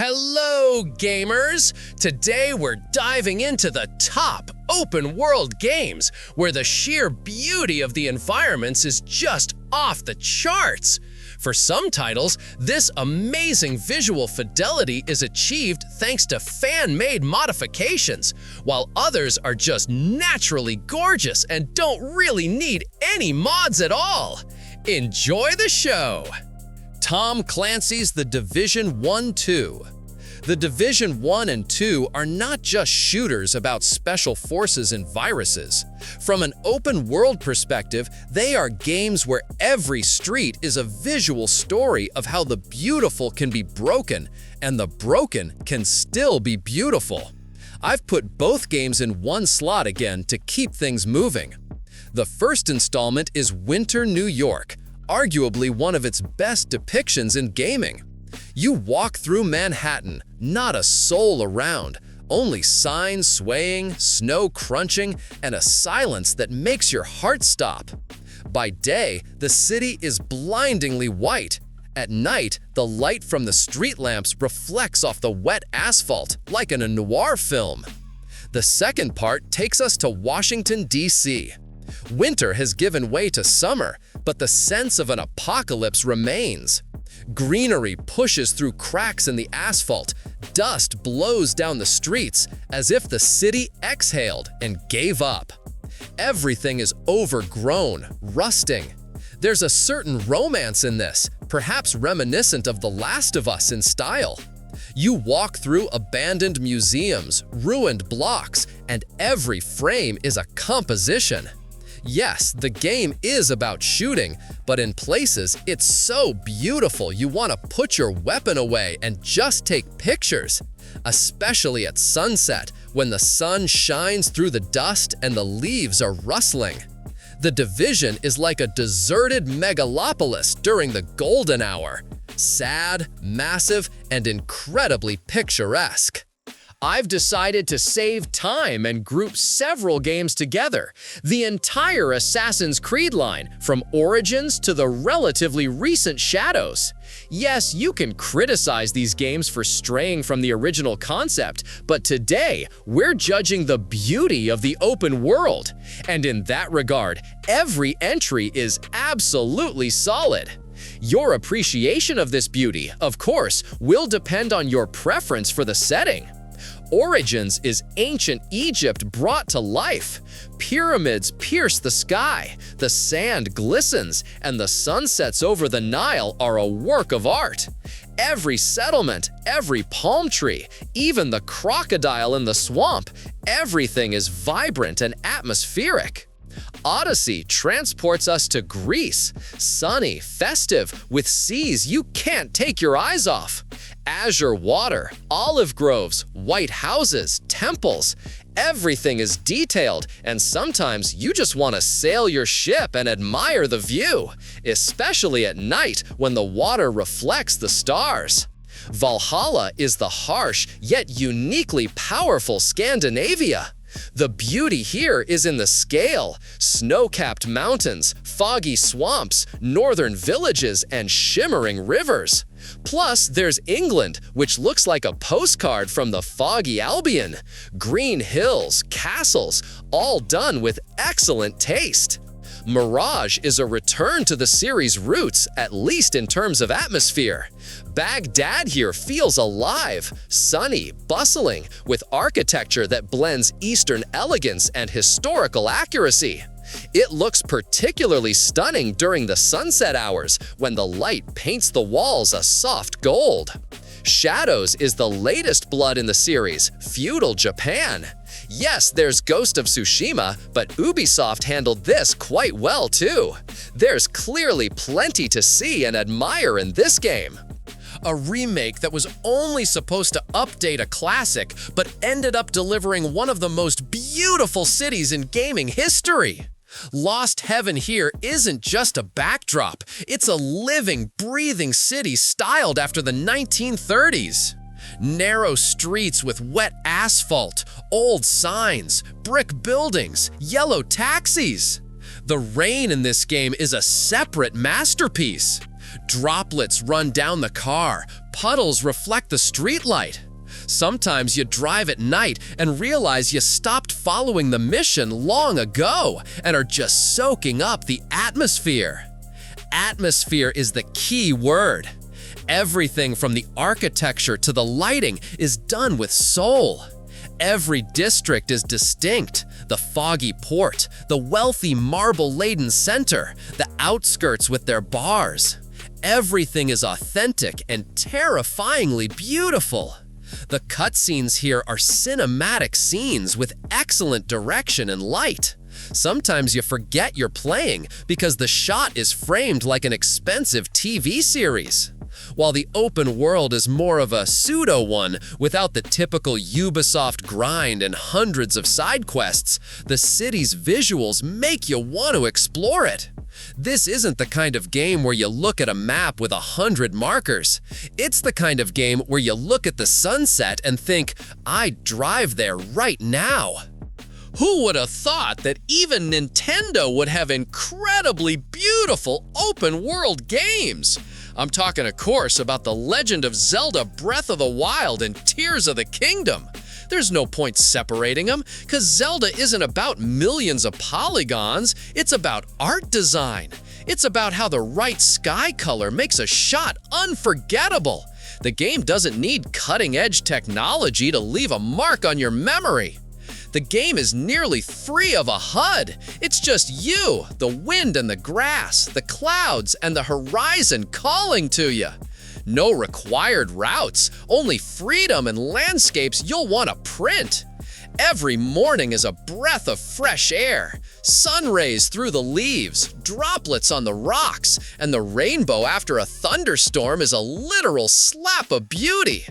Hello, gamers! Today we're diving into the top open-world games where the sheer beauty of the environments is just off the charts. For some titles, this amazing visual fidelity is achieved thanks to fan-made modifications, while others are just naturally gorgeous and don't really need any mods at all. Enjoy the show! Tom Clancy's The Division 1-2. The Division 1 and 2 are not just shooters about special forces and viruses. From an open-world perspective, they are games where every street is a visual story of how the beautiful can be broken and the broken can still be beautiful. I've put both games in one slot again to keep things moving. The first installment is Winter New York, arguably one of its best depictions in gaming. You walk through Manhattan, not a soul around, only signs swaying, snow crunching, and a silence that makes your heart stop. By day, the city is blindingly white. At night, the light from the street lamps reflects off the wet asphalt like in a noir film. The second part takes us to Washington, D.C. Winter has given way to summer, but the sense of an apocalypse remains. Greenery pushes through cracks in the asphalt, dust blows down the streets as if the city exhaled and gave up. Everything is overgrown, rusting. There's a certain romance in this, perhaps reminiscent of The Last of Us in style. You walk through abandoned museums, ruined blocks, and every frame is a composition. Yes, the game is about shooting, but in places, it's so beautiful you want to put your weapon away and just take pictures. Especially at sunset, when the sun shines through the dust and the leaves are rustling. The Division is like a deserted megalopolis during the golden hour. Sad, massive, and incredibly picturesque. I've decided to save time and group several games together. The entire Assassin's Creed line, from Origins to the relatively recent Shadows. Yes, you can criticize these games for straying from the original concept, but today, we're judging the beauty of the open world. And in that regard, every entry is absolutely solid. Your appreciation of this beauty, of course, will depend on your preference for the setting. Origins is ancient Egypt brought to life. Pyramids pierce the sky, the sand glistens, and the sunsets over the Nile are a work of art. Every settlement, every palm tree, even the crocodile in the swamp, everything is vibrant and atmospheric. Odyssey transports us to Greece, sunny, festive, with seas you can't take your eyes off. Azure water, olive groves, white houses, temples. Everything is detailed, and sometimes you just want to sail your ship and admire the view, especially at night when the water reflects the stars. Valhalla is the harsh yet uniquely powerful Scandinavia. The beauty here is in the scale: snow-capped mountains, foggy swamps, northern villages, and shimmering rivers. Plus, there's England, which looks like a postcard from the foggy Albion. Green hills, castles, all done with excellent taste. Mirage is a return to the series' roots, at least in terms of atmosphere. Baghdad here feels alive, sunny, bustling, with architecture that blends Eastern elegance and historical accuracy. It looks particularly stunning during the sunset hours when the light paints the walls a soft gold. Shadows is the latest blood in the series, feudal Japan. Yes, there's Ghost of Tsushima, but Ubisoft handled this quite well too. There's clearly plenty to see and admire in this game. A remake that was only supposed to update a classic, but ended up delivering one of the most beautiful cities in gaming history. Lost Heaven here isn't just a backdrop, it's a living, breathing city styled after the 1930s. Narrow streets with wet asphalt, old signs, brick buildings, yellow taxis. The rain in this game is a separate masterpiece. Droplets run down the car, puddles reflect the streetlight. Sometimes you drive at night and realize you stopped following the mission long ago and are just soaking up the atmosphere. Atmosphere is the key word. Everything from the architecture to the lighting is done with soul. Every district is distinct. The foggy port, the wealthy marble-laden center, the outskirts with their bars. Everything is authentic and terrifyingly beautiful. The cutscenes here are cinematic scenes with excellent direction and light. Sometimes you forget you're playing because the shot is framed like an expensive TV series. While the open world is more of a pseudo one without the typical Ubisoft grind and hundreds of side quests, the city's visuals make you want to explore it. This isn't the kind of game where you look at a map with 100 markers. It's the kind of game where you look at the sunset and think, I'd drive there right now. Who would have thought that even Nintendo would have incredibly beautiful open-world games? I'm talking, of course, about The Legend of Zelda: Breath of the Wild and Tears of the Kingdom. There's no point separating them, because Zelda isn't about millions of polygons, it's about art design. It's about how the right sky color makes a shot unforgettable. The game doesn't need cutting-edge technology to leave a mark on your memory. The game is nearly free of a HUD. It's just you, the wind and the grass, the clouds, and the horizon calling to you. No required routes, only freedom and landscapes you'll want to print. Every morning is a breath of fresh air, sun rays through the leaves, droplets on the rocks, and the rainbow after a thunderstorm is a literal slap of beauty.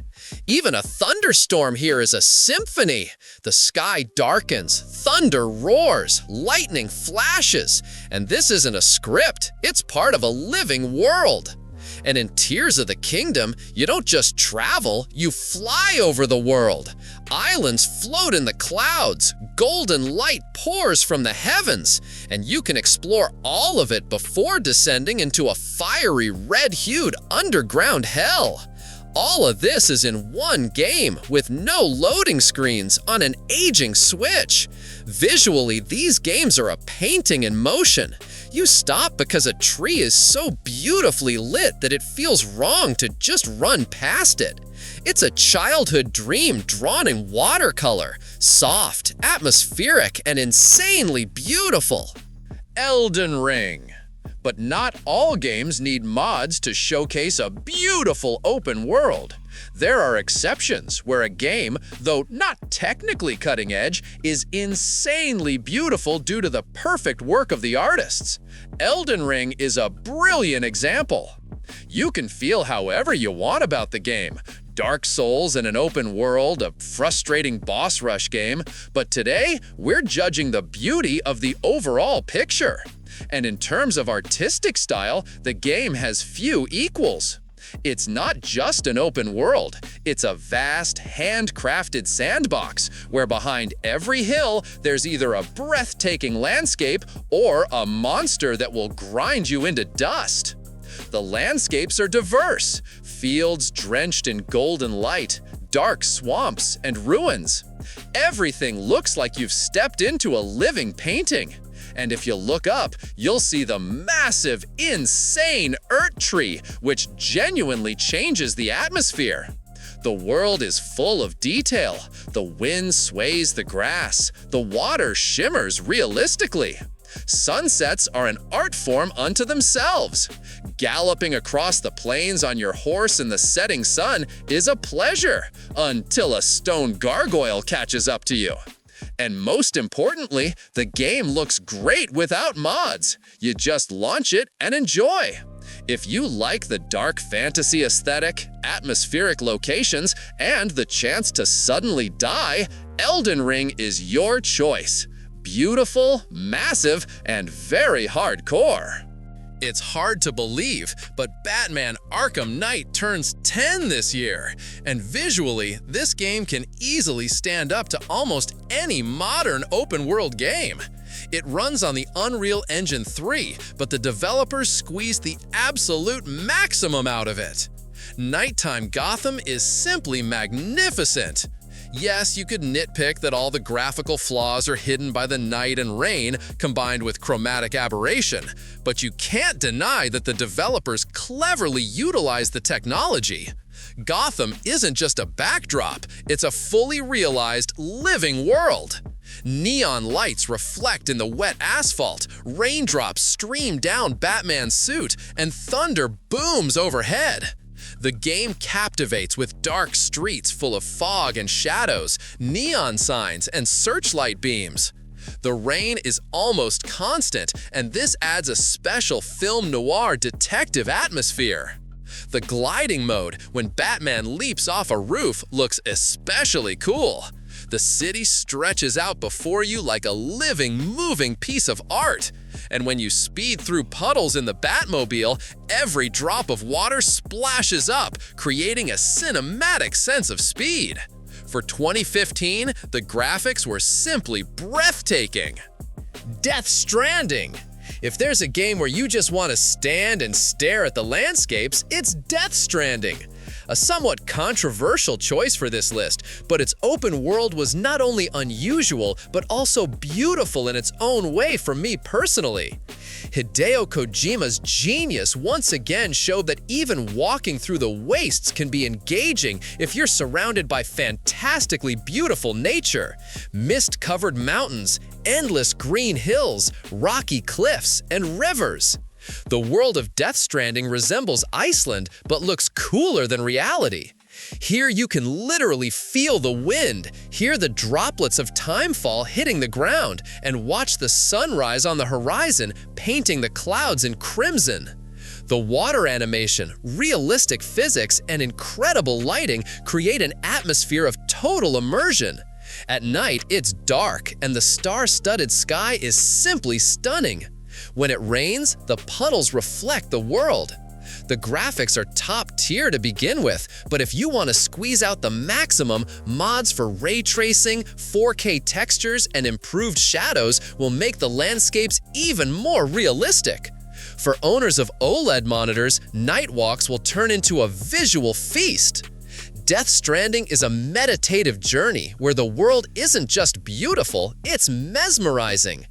Even a thunderstorm here is a symphony. The sky darkens, thunder roars, lightning flashes, and this isn't a script, it's part of a living world. And in Tears of the Kingdom, you don't just travel, you fly over the world. Islands float in the clouds, golden light pours from the heavens, and you can explore all of it before descending into a fiery red-hued underground hell. All of this is in one game with no loading screens on an aging Switch. Visually, these games are a painting in motion. You stop because a tree is so beautifully lit that it feels wrong to just run past it. It's a childhood dream drawn in watercolor, soft, atmospheric, and insanely beautiful. Elden Ring. But not all games need mods to showcase a beautiful open world. There are exceptions where a game, though not technically cutting edge, is insanely beautiful due to the perfect work of the artists. Elden Ring is a brilliant example. You can feel however you want about the game. Dark Souls in an open world, a frustrating boss rush game, but today we're judging the beauty of the overall picture. And in terms of artistic style, the game has few equals. It's not just an open world, it's a vast, handcrafted sandbox where behind every hill there's either a breathtaking landscape or a monster that will grind you into dust. The landscapes are diverse, fields drenched in golden light, dark swamps, and ruins. Everything looks like you've stepped into a living painting. And if you look up, you'll see the massive, insane Erdtree, which genuinely changes the atmosphere. The world is full of detail. The wind sways the grass. The water shimmers realistically. Sunsets are an art form unto themselves. Galloping across the plains on your horse in the setting sun is a pleasure, until a stone gargoyle catches up to you. And most importantly, the game looks great without mods. You just launch it and enjoy. If you like the dark fantasy aesthetic, atmospheric locations, and the chance to suddenly die, Elden Ring is your choice. Beautiful, massive, and very hardcore. It's hard to believe, but Batman Arkham Knight turns 10 this year, and visually, this game can easily stand up to almost any modern open-world game. It runs on the Unreal Engine 3, but the developers squeezed the absolute maximum out of it. Nighttime Gotham is simply magnificent. Yes, you could nitpick that all the graphical flaws are hidden by the night and rain combined with chromatic aberration, but you can't deny that the developers cleverly utilized the technology. Gotham isn't just a backdrop, it's a fully realized, living world. Neon lights reflect in the wet asphalt, raindrops stream down Batman's suit, and thunder booms overhead. The game captivates with dark streets full of fog and shadows, neon signs, and searchlight beams. The rain is almost constant, and this adds a special film noir detective atmosphere. The gliding mode, when Batman leaps off a roof, looks especially cool. The city stretches out before you like a living, moving piece of art. And when you speed through puddles in the Batmobile, every drop of water splashes up, creating a cinematic sense of speed. For 2015, the graphics were simply breathtaking. Death Stranding. If there's a game where you just want to stand and stare at the landscapes, it's Death Stranding. A somewhat controversial choice for this list, but its open world was not only unusual, but also beautiful in its own way for me personally. Hideo Kojima's genius once again showed that even walking through the wastes can be engaging if you're surrounded by fantastically beautiful nature. Mist-covered mountains, endless green hills, rocky cliffs, and rivers. The world of Death Stranding resembles Iceland, but looks cooler than reality. Here you can literally feel the wind, hear the droplets of timefall hitting the ground, and watch the sunrise on the horizon painting the clouds in crimson. The water animation, realistic physics, and incredible lighting create an atmosphere of total immersion. At night, it's dark, and the star-studded sky is simply stunning. When it rains, the puddles reflect the world. The graphics are top tier to begin with, but if you want to squeeze out the maximum, mods for ray tracing, 4K textures, and improved shadows will make the landscapes even more realistic. For owners of OLED monitors, night walks will turn into a visual feast. Death Stranding is a meditative journey where the world isn't just beautiful, it's mesmerizing.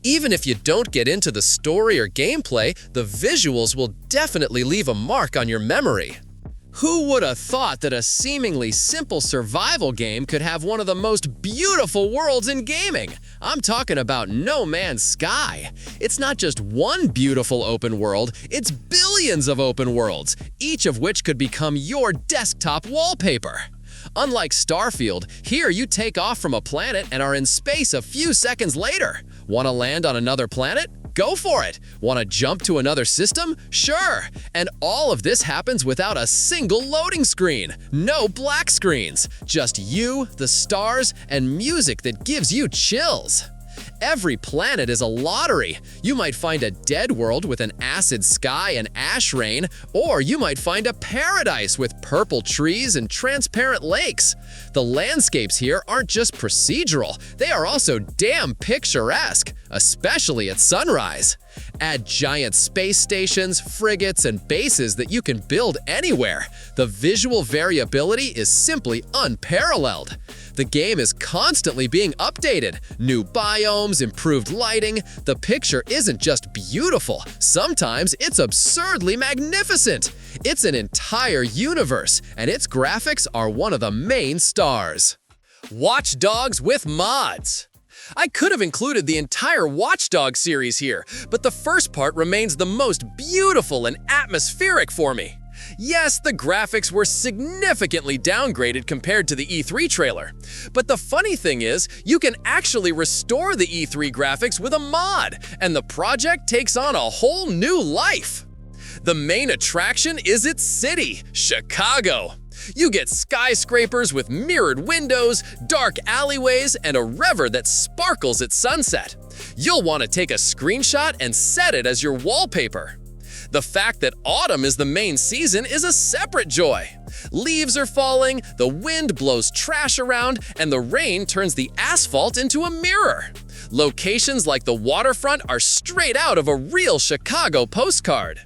Even if you don't get into the story or gameplay, the visuals will definitely leave a mark on your memory. Who would have thought that a seemingly simple survival game could have one of the most beautiful worlds in gaming? I'm talking about No Man's Sky. It's not just one beautiful open world, it's billions of open worlds, each of which could become your desktop wallpaper. Unlike Starfield, here you take off from a planet and are in space a few seconds later. Want to land on another planet? Go for it! Want to jump to another system? Sure! And all of this happens without a single loading screen. No black screens. Just you, the stars, and music that gives you chills. Every planet is a lottery. You might find a dead world with an acid sky and ash rain, or you might find a paradise with purple trees and transparent lakes. The landscapes here aren't just procedural, they are also damn picturesque, especially at sunrise. Add giant space stations, frigates, and bases that you can build anywhere. The visual variability is simply unparalleled. The game is constantly being updated. New biomes, improved lighting. The picture isn't just beautiful. Sometimes it's absurdly magnificent. It's an entire universe, and its graphics are one of the main stars. Watch Dogs with mods. I could have included the entire Watch Dogs series here, but the first part remains the most beautiful and atmospheric for me. Yes, the graphics were significantly downgraded compared to the E3 trailer. But the funny thing is, you can actually restore the E3 graphics with a mod, and the project takes on a whole new life. The main attraction is its city, Chicago. You get skyscrapers with mirrored windows, dark alleyways, and a river that sparkles at sunset. You'll want to take a screenshot and set it as your wallpaper. The fact that autumn is the main season is a separate joy. Leaves are falling, the wind blows trash around, and the rain turns the asphalt into a mirror. Locations like the waterfront are straight out of a real Chicago postcard.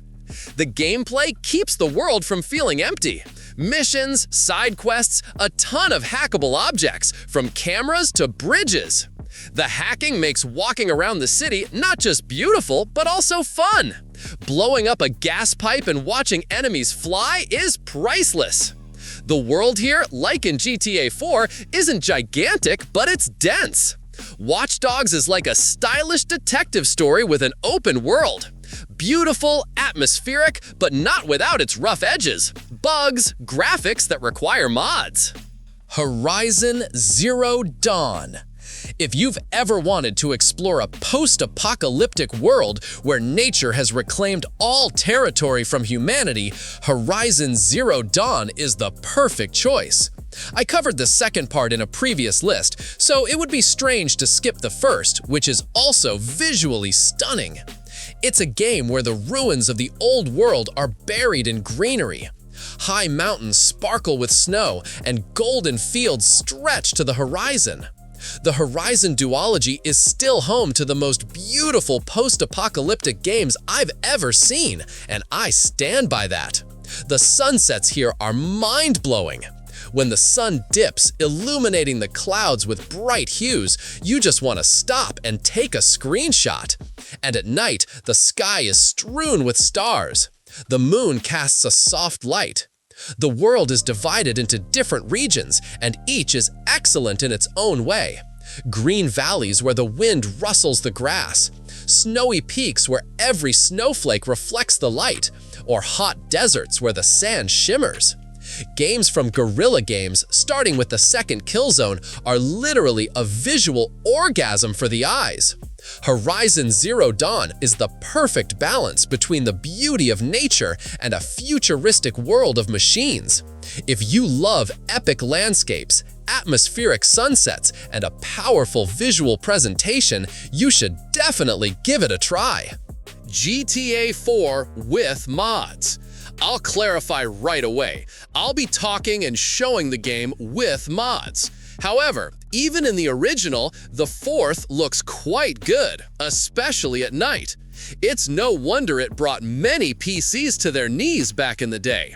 The gameplay keeps the world from feeling empty. Missions, side quests, a ton of hackable objects, from cameras to bridges. The hacking makes walking around the city not just beautiful, but also fun. Blowing up a gas pipe and watching enemies fly is priceless. The world here, like in GTA 4, isn't gigantic, but it's dense. Watch Dogs is like a stylish detective story with an open world. Beautiful, atmospheric, but not without its rough edges, bugs, graphics that require mods. Horizon Zero Dawn. If you've ever wanted to explore a post-apocalyptic world where nature has reclaimed all territory from humanity, Horizon Zero Dawn is the perfect choice. I covered the second part in a previous list, so it would be strange to skip the first, which is also visually stunning. It's a game where the ruins of the old world are buried in greenery. High mountains sparkle with snow, and golden fields stretch to the horizon. The Horizon duology is still home to the most beautiful post-apocalyptic games I've ever seen, and I stand by that. The sunsets here are mind-blowing. When the sun dips, illuminating the clouds with bright hues, you just want to stop and take a screenshot. And at night, the sky is strewn with stars. The moon casts a soft light. The world is divided into different regions, and each is excellent in its own way. Green valleys where the wind rustles the grass, snowy peaks where every snowflake reflects the light, or hot deserts where the sand shimmers. Games from Guerrilla Games, starting with the second Killzone, are literally a visual orgasm for the eyes. Horizon Zero Dawn is the perfect balance between the beauty of nature and a futuristic world of machines. If you love epic landscapes, atmospheric sunsets, and a powerful visual presentation, you should definitely give it a try. GTA 4 with mods. I'll clarify right away. I'll be talking and showing the game with mods. However, even in the original, the fourth looks quite good, especially at night. It's no wonder it brought many PCs to their knees back in the day.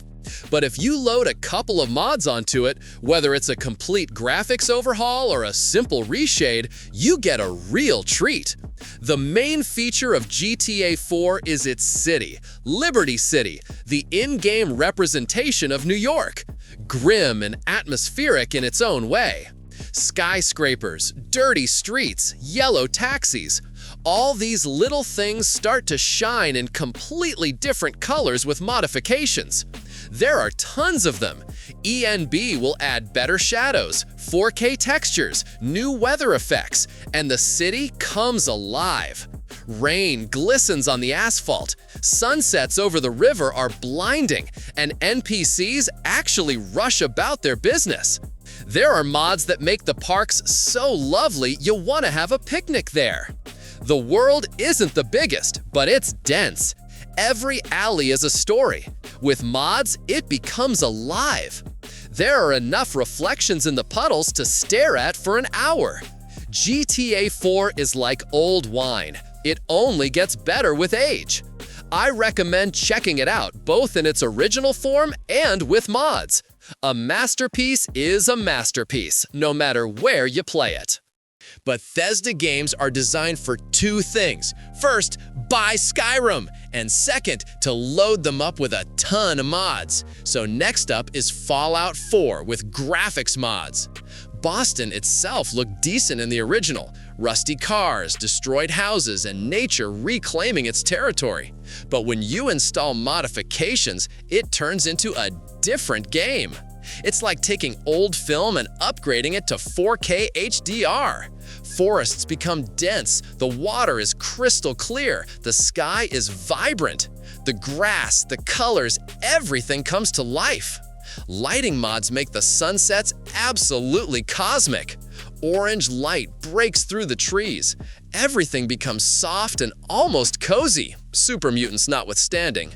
But if you load a couple of mods onto it, whether it's a complete graphics overhaul or a simple reshade, you get a real treat. The main feature of GTA 4 is its city, Liberty City, the in-game representation of New York. Grim and atmospheric in its own way. Skyscrapers, dirty streets, yellow taxis. All these little things start to shine in completely different colors with modifications. There are tons of them. ENB will add better shadows, 4K textures, new weather effects, and the city comes alive. Rain glistens on the asphalt, sunsets over the river are blinding, and NPCs actually rush about their business. There are mods that make the parks so lovely you'll want to have a picnic there. The world isn't the biggest, but it's dense. Every alley is a story. With mods, it becomes alive. There are enough reflections in the puddles to stare at for an hour. GTA 4 is like old wine. It only gets better with age. I recommend checking it out, both in its original form and with mods. A masterpiece is a masterpiece, no matter where you play it. Bethesda games are designed for two things. First, buy Skyrim, and second, to load them up with a ton of mods. So next up is Fallout 4 with graphics mods. Boston itself looked decent in the original. Rusty cars, destroyed houses, and nature reclaiming its territory. But when you install modifications, it turns into a different game. It's like taking old film and upgrading it to 4K HDR. Forests become dense, the water is crystal clear, the sky is vibrant. The grass, the colors, everything comes to life. Lighting mods make the sunsets absolutely cosmic. Orange light breaks through the trees. Everything becomes soft and almost cozy, super mutants notwithstanding.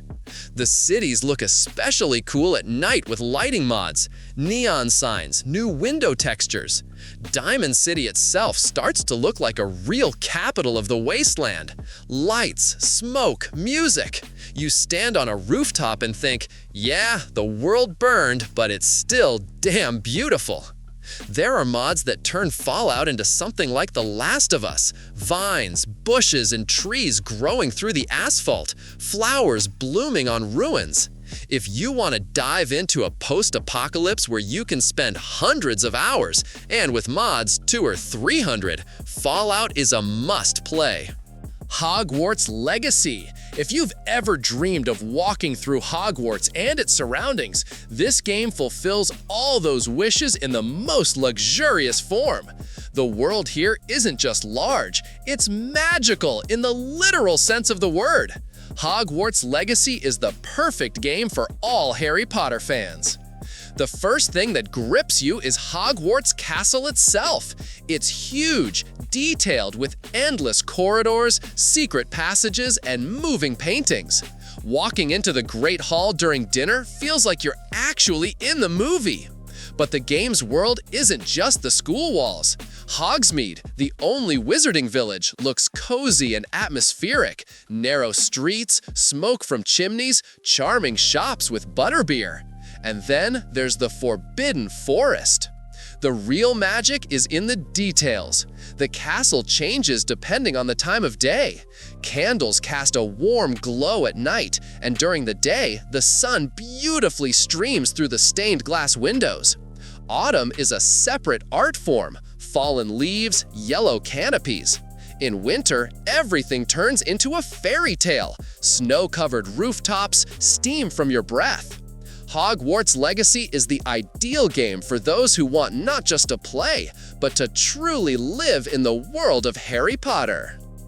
The cities look especially cool at night with lighting mods, neon signs, new window textures. Diamond City itself starts to look like a real capital of the wasteland. Lights, smoke, music. You stand on a rooftop and think, yeah, the world burned, but it's still damn beautiful. There are mods that turn Fallout into something like The Last of Us. Vines, bushes, and trees growing through the asphalt, flowers blooming on ruins. If you want to dive into a post-apocalypse where you can spend hundreds of hours, and with mods 200 or 300, Fallout is a must-play. Hogwarts Legacy. If you've ever dreamed of walking through Hogwarts and its surroundings, this game fulfills all those wishes in the most luxurious form. The world here isn't just large, it's magical in the literal sense of the word. Hogwarts Legacy is the perfect game for all Harry Potter fans. The first thing that grips you is Hogwarts Castle itself. It's huge, detailed with endless corridors, secret passages, and moving paintings. Walking into the Great Hall during dinner feels like you're actually in the movie. But the game's world isn't just the school walls. Hogsmeade, the only wizarding village, looks cozy and atmospheric. Narrow streets, smoke from chimneys, charming shops with butterbeer. And then there's the Forbidden Forest. The real magic is in the details. The castle changes depending on the time of day. Candles cast a warm glow at night, and during the day, the sun beautifully streams through the stained glass windows. Autumn is a separate art form, fallen leaves, yellow canopies. In winter, everything turns into a fairy tale. Snow-covered rooftops, steam from your breath. Hogwarts Legacy is the ideal game for those who want not just to play, but to truly live in the world of Harry Potter.